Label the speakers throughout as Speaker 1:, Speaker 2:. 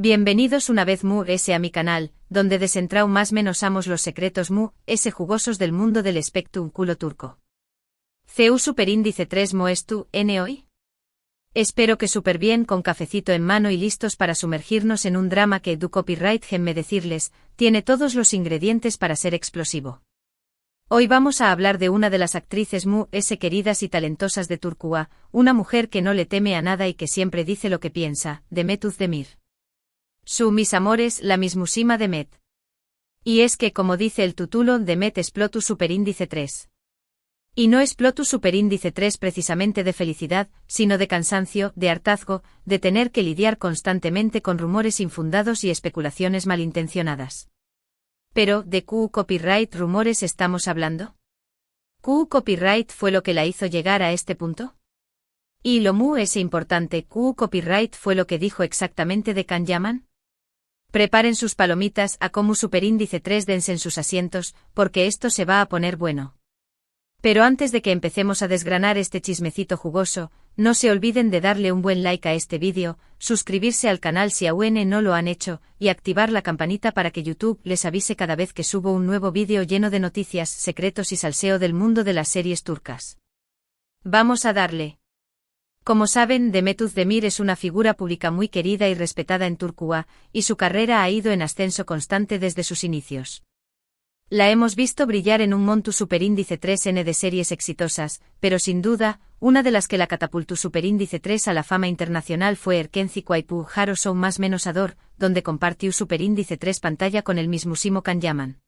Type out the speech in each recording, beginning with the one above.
Speaker 1: Bienvenidos una vez mu a mi canal, donde desentrau más menos amos los secretos mu jugosos del mundo del espectáculo turco. CU Superíndice 3 Moestu, N hoy. Espero que súper bien con cafecito en mano y listos para sumergirnos en un drama que du copyright me decirles, tiene todos los ingredientes para ser explosivo. Hoy vamos a hablar de una de las actrices mu queridas y talentosas de Turquía, una mujer que no le teme a nada y que siempre dice lo que piensa, Demet Özdemir. Mis amores, la mismísima Demet. Y es que como dice el título, Demet explotu superíndice 3. Y no explotu superíndice 3 precisamente de felicidad, sino de cansancio, de hartazgo, de tener que lidiar constantemente con rumores infundados y especulaciones malintencionadas. Pero, ¿de qué copyright rumores estamos hablando? ¿Qué copyright fue lo que la hizo llegar a este punto? Y lo mu es importante, ¿qué copyright fue lo que dijo exactamente de Can Yaman? Preparen sus palomitas a como superíndice 3 dense en sus asientos, porque esto se va a poner bueno. Pero antes de que empecemos a desgranar este chismecito jugoso, no se olviden de darle un buen like a este vídeo, suscribirse al canal si aún no lo han hecho, y activar la campanita para que YouTube les avise cada vez que subo un nuevo vídeo lleno de noticias, secretos y salseo del mundo de las series turcas. Vamos a darle. Como saben, Demet Özdemir es una figura pública muy querida y respetada en Turquía, y su carrera ha ido en ascenso constante desde sus inicios. La hemos visto brillar en un montu superíndice 3N de series exitosas, pero sin duda, una de las que la catapultó superíndice 3 a la fama internacional fue Erkenci Kuaypu Haro Show más menos Ador, donde compartió superíndice 3 pantalla con el mismísimo Can Yaman.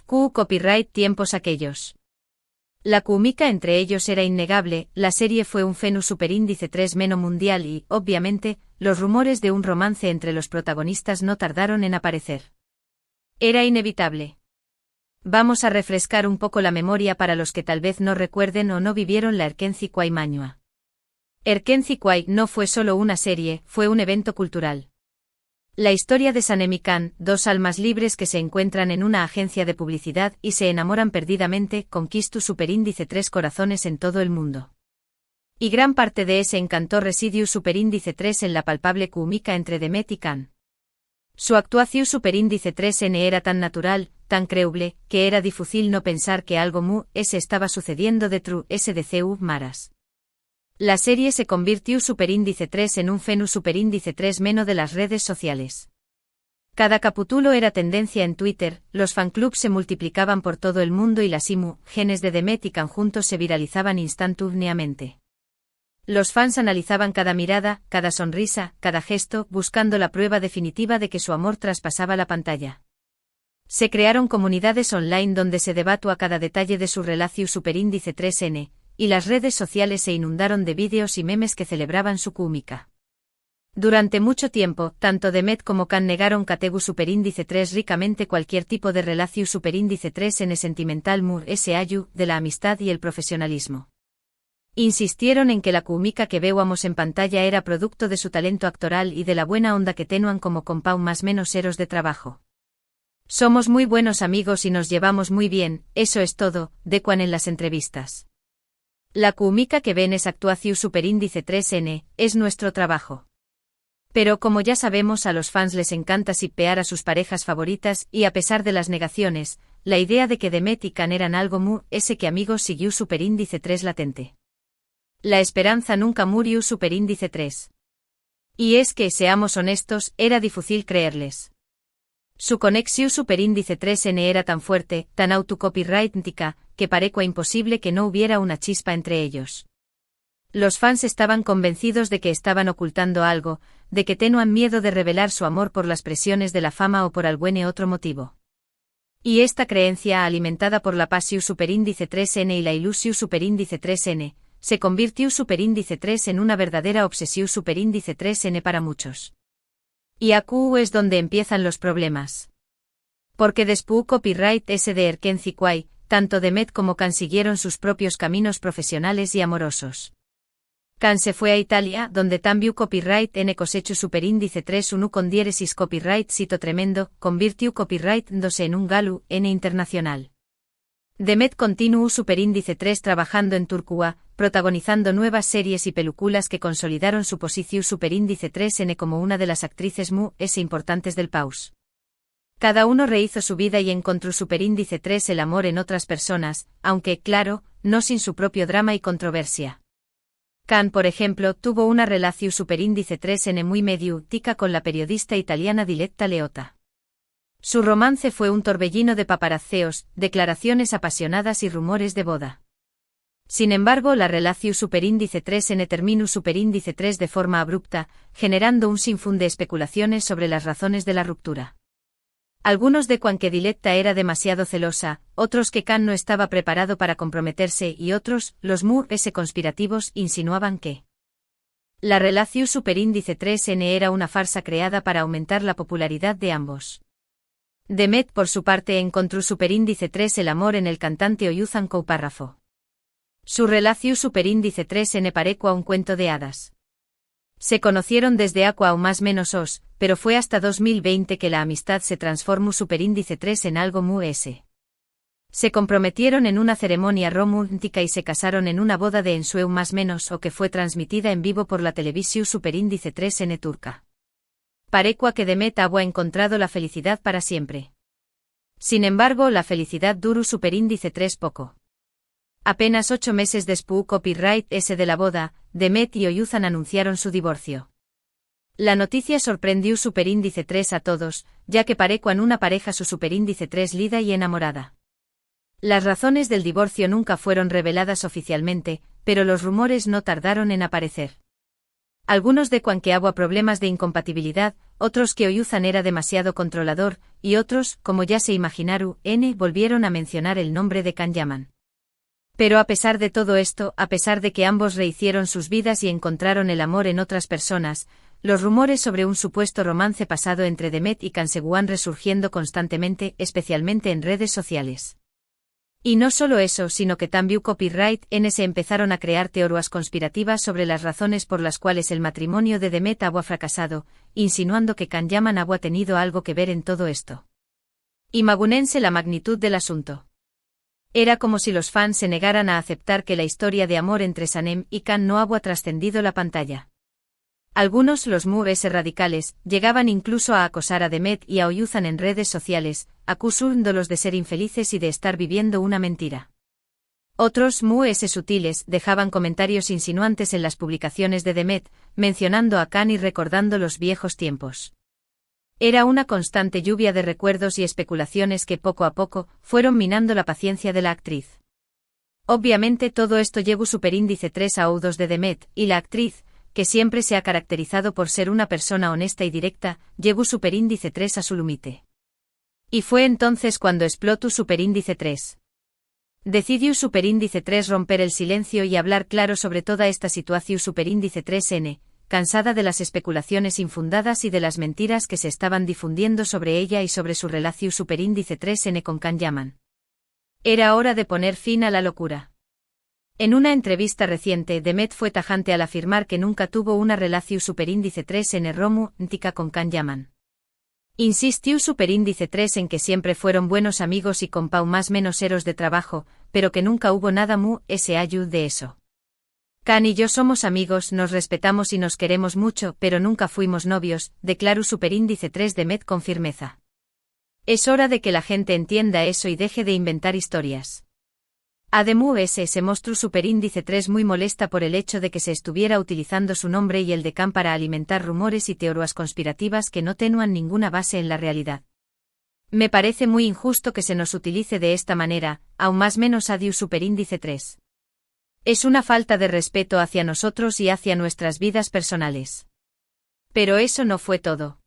Speaker 1: Copyright tiempos aquellos. La química entre ellos era innegable, la serie fue un fenómeno superíndice 3 meno mundial y, obviamente, los rumores de un romance entre los protagonistas no tardaron en aparecer. Era inevitable. Vamos a refrescar un poco la memoria para los que tal vez no recuerden o no vivieron la Erkenci Kuay Mañua. Erkenci Kuay no fue solo una serie, fue un evento cultural. La historia de Sanem y Can, dos almas libres que se encuentran en una agencia de publicidad y se enamoran perdidamente, conquistó superíndice 3 corazones en todo el mundo. Y gran parte de ese encanto residió superíndice 3 en la palpable química entre Demet y Can. Su actuación superíndice 3N era tan natural, tan creíble, que era difícil no pensar que algo mu estaba sucediendo detrás de CU Maras. La serie se convirtió superíndice 3 en un fenómeno superíndice 3 meno de las redes sociales. Cada capítulo era tendencia en Twitter, los fanclubs se multiplicaban por todo el mundo y las genes de Demet y Can juntos se viralizaban instantáneamente. Los fans analizaban cada mirada, cada sonrisa, cada gesto, buscando la prueba definitiva de que su amor traspasaba la pantalla. Se crearon comunidades online donde se debatió a cada detalle de su relación superíndice 3N, y las redes sociales se inundaron de vídeos y memes que celebraban su química. Durante mucho tiempo, tanto Demet como Can negaron categu superíndice 3 ricamente cualquier tipo de relación superíndice 3N sentimental mur ayu, de la amistad y el profesionalismo. Insistieron en que la química que veíamos en pantalla era producto de su talento actoral y de la buena onda que tenían como compau más menos eros de trabajo. Somos muy buenos amigos y nos llevamos muy bien, eso es todo, decuan en las entrevistas. La química que ven es actuación superíndice 3N, es nuestro trabajo. Pero como ya sabemos a los fans les encanta shippear a sus parejas favoritas y a pesar de las negaciones, la idea de que Demet y Can eran algo mu que amigos siguió superíndice 3 latente. La esperanza nunca murió superíndice 3. Y es que, seamos honestos, era difícil creerles. Su conexión superíndice 3N era tan fuerte, tan autocopyrightica, que parecía imposible que no hubiera una chispa entre ellos. Los fans estaban convencidos de que estaban ocultando algo, de que tenían miedo de revelar su amor por las presiones de la fama o por algún otro motivo. Y esta creencia, alimentada por la pasión superíndice 3N y la ilusión superíndice 3N, se convirtió superíndice 3 en una verdadera obsesión superíndice 3N para muchos. Y aquí es donde empiezan los problemas. Porque después copyright de Erkenci Kuay, tanto Demet como Can siguieron sus propios caminos profesionales y amorosos. Can se fue a Italia, donde también copyright N cosecho superíndice 3 unu con diéresis copyright sito tremendo, convirtió copyright 2 en un galu N internacional. Demet continuó superíndice 3 trabajando en Turquía, protagonizando nuevas series y películas que consolidaron su posición superíndice 3N como una de las actrices más importantes del país. Cada uno rehizo su vida y encontró superíndice 3 el amor en otras personas, aunque, claro, no sin su propio drama y controversia. Can, por ejemplo, tuvo una relación superíndice 3N muy mediática con la periodista italiana Diletta Leotta. Su romance fue un torbellino de paparazzeos, declaraciones apasionadas y rumores de boda. Sin embargo, la relación superíndice 3N terminó superíndice 3 de forma abrupta, generando un sinfín de especulaciones sobre las razones de la ruptura. Algunos de que Diletta era demasiado celosa, otros que Can no estaba preparado para comprometerse y otros, los conspirativos, insinuaban que la relación superíndice 3N era una farsa creada para aumentar la popularidad de ambos. Demet, por su parte, encontró superíndice 3 el amor en el cantante Oyuzhan Koupárrafo. Su relación superíndice 3N parecua un cuento de hadas. Se conocieron desde Aqua o más menos os, pero fue hasta 2020 que la amistad se transformó superíndice 3 en algo Se comprometieron en una ceremonia romántica y se casaron en una boda de ensueu más menos o que fue transmitida en vivo por la televisión superíndice 3N turca. Parecua que Demet ha encontrado la felicidad para siempre. Sin embargo, la felicidad duró superíndice 3 poco. Apenas 8 meses después copyright ese de la boda, Demet y Oyuzhan anunciaron su divorcio. La noticia sorprendió superíndice 3 a todos, ya que parecían una pareja su superíndice 3 lida y enamorada. Las razones del divorcio nunca fueron reveladas oficialmente, pero los rumores no tardaron en aparecer. Algunos que había problemas de incompatibilidad, otros que Oyuzhan era demasiado controlador, y otros, como ya se imaginaron, volvieron a mencionar el nombre de Can Yaman. Pero a pesar de todo esto, a pesar de que ambos rehicieron sus vidas y encontraron el amor en otras personas, los rumores sobre un supuesto romance pasado entre Demet y Can seguían resurgiendo constantemente, especialmente en redes sociales. Y no solo eso, sino que también copyright se empezaron a crear teorías conspirativas sobre las razones por las cuales el matrimonio de Demet había fracasado, insinuando que Can Yaman había tenido algo que ver en todo esto. Imagínense la magnitud del asunto. Era como si los fans se negaran a aceptar que la historia de amor entre Sanem y Can no había trascendido la pantalla. Algunos, los radicales, llegaban incluso a acosar a Demet y a Oyuzhan en redes sociales, acusándolos de ser infelices y de estar viviendo una mentira. Otros, sutiles, dejaban comentarios insinuantes en las publicaciones de Demet, mencionando a Can y recordando los viejos tiempos. Era una constante lluvia de recuerdos y especulaciones que poco a poco fueron minando la paciencia de la actriz. Obviamente todo esto llevó superíndice 3 a oídos de Demet, y la actriz, que siempre se ha caracterizado por ser una persona honesta y directa, llevó superíndice 3 a su límite. Y fue entonces cuando explotó superíndice 3. Decidió superíndice 3 romper el silencio y hablar claro sobre toda esta situación superíndice 3N, cansada de las especulaciones infundadas y de las mentiras que se estaban difundiendo sobre ella y sobre su relación superíndice 3N con Can Yaman. Era hora de poner fin a la locura. En una entrevista reciente, Demet fue tajante al afirmar que nunca tuvo una relación superíndice 3N romántica con Can Yaman. Insistió superíndice 3 en que siempre fueron buenos amigos y compa más menos eros de trabajo, pero que nunca hubo nada de eso. Can y yo somos amigos, nos respetamos y nos queremos mucho, pero nunca fuimos novios, declaró superíndice 3 Demet con firmeza. Es hora de que la gente entienda eso y deje de inventar historias. Además, se mostró superíndice 3 muy molesta por el hecho de que se estuviera utilizando su nombre y el de Can para alimentar rumores y teorías conspirativas que no tenían ninguna base en la realidad. Me parece muy injusto que se nos utilice de esta manera, aún más menos adiós superíndice 3. Es una falta de respeto hacia nosotros y hacia nuestras vidas personales. Pero eso no fue todo.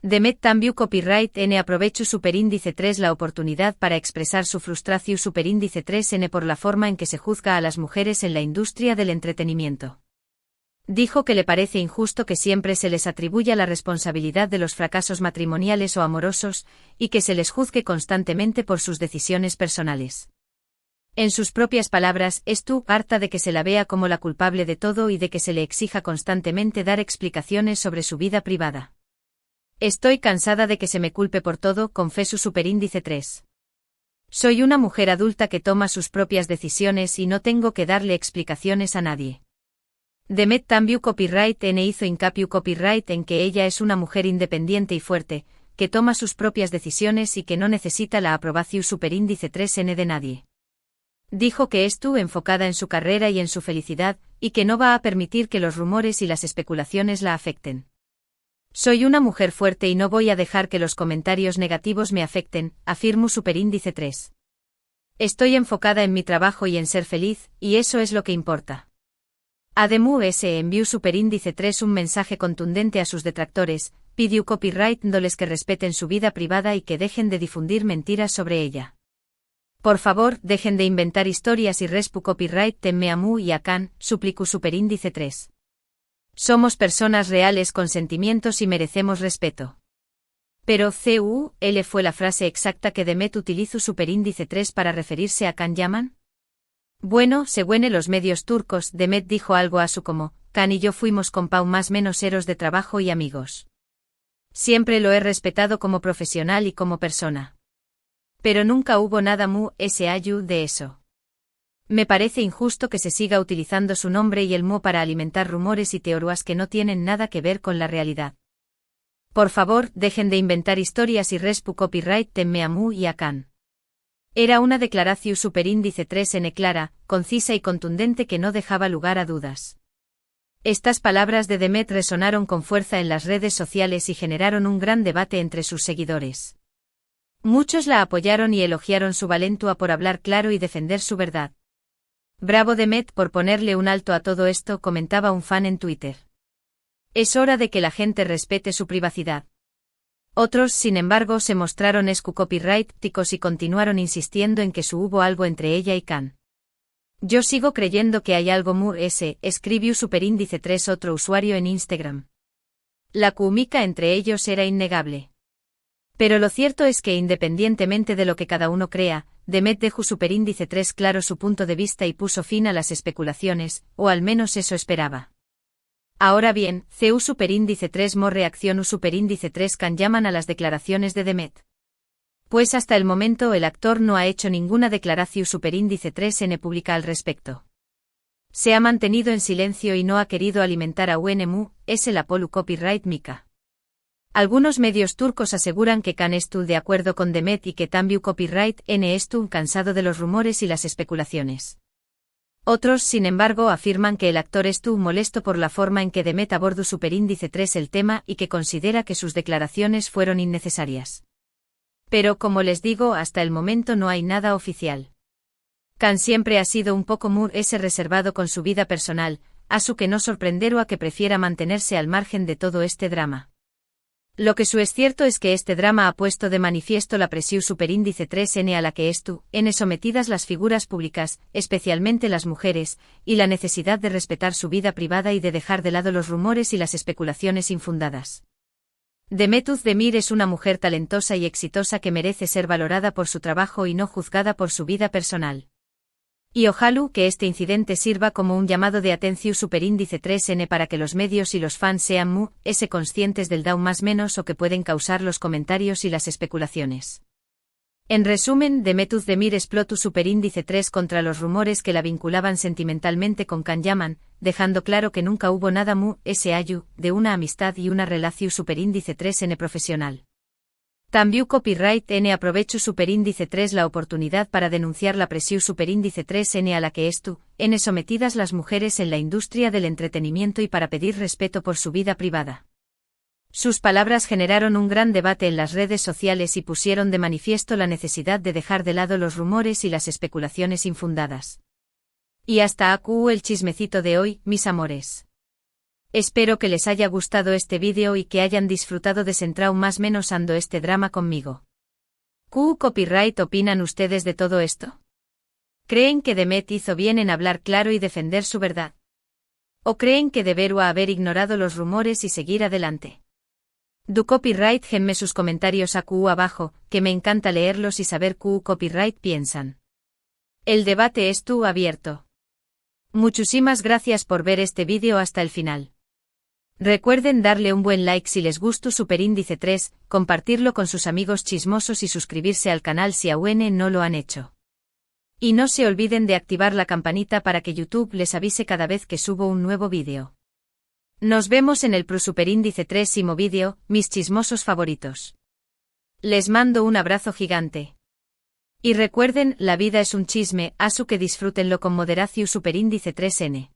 Speaker 1: Demet también copyright aprovechó superíndice 3 la oportunidad para expresar su frustración superíndice 3N por la forma en que se juzga a las mujeres en la industria del entretenimiento. Dijo que le parece injusto que siempre se les atribuya la responsabilidad de los fracasos matrimoniales o amorosos, y que se les juzgue constantemente por sus decisiones personales. En sus propias palabras, estuvo harta de que se la vea como la culpable de todo y de que se le exija constantemente dar explicaciones sobre su vida privada. Estoy cansada de que se me culpe por todo, confesó superíndice 3. Soy una mujer adulta que toma sus propias decisiones y no tengo que darle explicaciones a nadie. Demet Tambiu Copyright N hizo hincapié copyright en que ella es una mujer independiente y fuerte, que toma sus propias decisiones y que no necesita la aprobación superíndice 3N de nadie. Dijo que estuvo enfocada en su carrera y en su felicidad, y que no va a permitir que los rumores y las especulaciones la afecten. Soy una mujer fuerte y no voy a dejar que los comentarios negativos me afecten, afirmó superíndice 3. Estoy enfocada en mi trabajo y en ser feliz, y eso es lo que importa. Además envió superíndice 3 un mensaje contundente a sus detractores, pidió copyright dándoles que respeten su vida privada y que dejen de difundir mentiras sobre ella. Por favor, dejen de inventar historias y respu copyright temme a Mu y a Khan, suplicó superíndice 3. Somos personas reales con sentimientos y merecemos respeto. Pero CUL fue la frase exacta que Demet utilizó superíndice 3 para referirse a Can Yaman. Bueno, según los medios turcos, Demet dijo algo a su como, Can y yo fuimos compau más menos eros de trabajo y amigos. Siempre lo he respetado como profesional y como persona. Pero nunca hubo nada mu sayu de eso. Me parece injusto que se siga utilizando su nombre y el mu para alimentar rumores y teorías que no tienen nada que ver con la realidad. Por favor, dejen de inventar historias y respu copyright temme a Mu y a Khan. Era una declaración superíndice 3N clara, concisa y contundente que no dejaba lugar a dudas. Estas palabras de Demet resonaron con fuerza en las redes sociales y generaron un gran debate entre sus seguidores. Muchos la apoyaron y elogiaron su valentía por hablar claro y defender su verdad. Bravo Demet por ponerle un alto a todo esto, comentaba un fan en Twitter. Es hora de que la gente respete su privacidad. Otros, sin embargo, se mostraron copyright-ticos y continuaron insistiendo en que hubo algo entre ella y Khan. Yo sigo creyendo que hay algo escribió superíndice 3 otro usuario en Instagram. La química entre ellos era innegable. Pero lo cierto es que independientemente de lo que cada uno crea, Demet dejó superíndice 3 claro su punto de vista y puso fin a las especulaciones, o al menos eso esperaba. Ahora bien, CU superíndice 3 mo reacción U superíndice 3 Can llaman a las declaraciones de Demet. Pues hasta el momento el actor no ha hecho ninguna declaración superíndice 3N pública al respecto. Se ha mantenido en silencio y no ha querido alimentar a UNMU, es el Apollo Copyright Mika. Algunos medios turcos aseguran que Khan estuvo de acuerdo con Demet y que Tambiu Copyright N estuvo cansado de los rumores y las especulaciones. Otros, sin embargo, afirman que el actor estuvo molesto por la forma en que Demet abordó superíndice 3 el tema y que considera que sus declaraciones fueron innecesarias. Pero como les digo, hasta el momento no hay nada oficial. Khan siempre ha sido un poco reservado con su vida personal, a su que no sorprenderá que prefiera mantenerse al margen de todo este drama. Lo que es cierto es que este drama ha puesto de manifiesto la presión superíndice 3N a la que N sometidas las figuras públicas, especialmente las mujeres, y la necesidad de respetar su vida privada y de dejar de lado los rumores y las especulaciones infundadas. Demet Özdemir es una mujer talentosa y exitosa que merece ser valorada por su trabajo y no juzgada por su vida personal. Y ojalá que este incidente sirva como un llamado de atención superíndice 3N para que los medios y los fans sean conscientes del daño más menos o que pueden causar los comentarios y las especulaciones. En resumen, Demet Özdemir explotó superíndice 3 contra los rumores que la vinculaban sentimentalmente con Can Yaman, dejando claro que nunca hubo nada sayu de una amistad y una relación superíndice 3N profesional. Tambiu Copyright N aprovechó superíndice 3 la oportunidad para denunciar la presión superíndice 3N a la que N sometidas las mujeres en la industria del entretenimiento y para pedir respeto por su vida privada. Sus palabras generaron un gran debate en las redes sociales y pusieron de manifiesto la necesidad de dejar de lado los rumores y las especulaciones infundadas. Y hasta aquí el chismecito de hoy, mis amores. Espero que les haya gustado este vídeo y que hayan disfrutado de centrar más menos ando este drama conmigo. ¿Qué copyright opinan ustedes de todo esto? ¿Creen que Demet hizo bien en hablar claro y defender su verdad? ¿O creen que debería haber ignorado los rumores y seguir adelante? Du copyright genme sus comentarios aquí abajo, que me encanta leerlos y saber qué copyright piensan. El debate estuvo abierto. Muchísimas gracias por ver este vídeo hasta el final. Recuerden darle un buen like si les gustó Superíndice 3, compartirlo con sus amigos chismosos y suscribirse al canal si aún no lo han hecho. Y no se olviden de activar la campanita para que YouTube les avise cada vez que subo un nuevo vídeo. Nos vemos en el Superíndice 3 vídeo, mis chismosos favoritos. Les mando un abrazo gigante. Y recuerden, la vida es un chisme, asu que disfrútenlo con moderación. Superíndice 3N.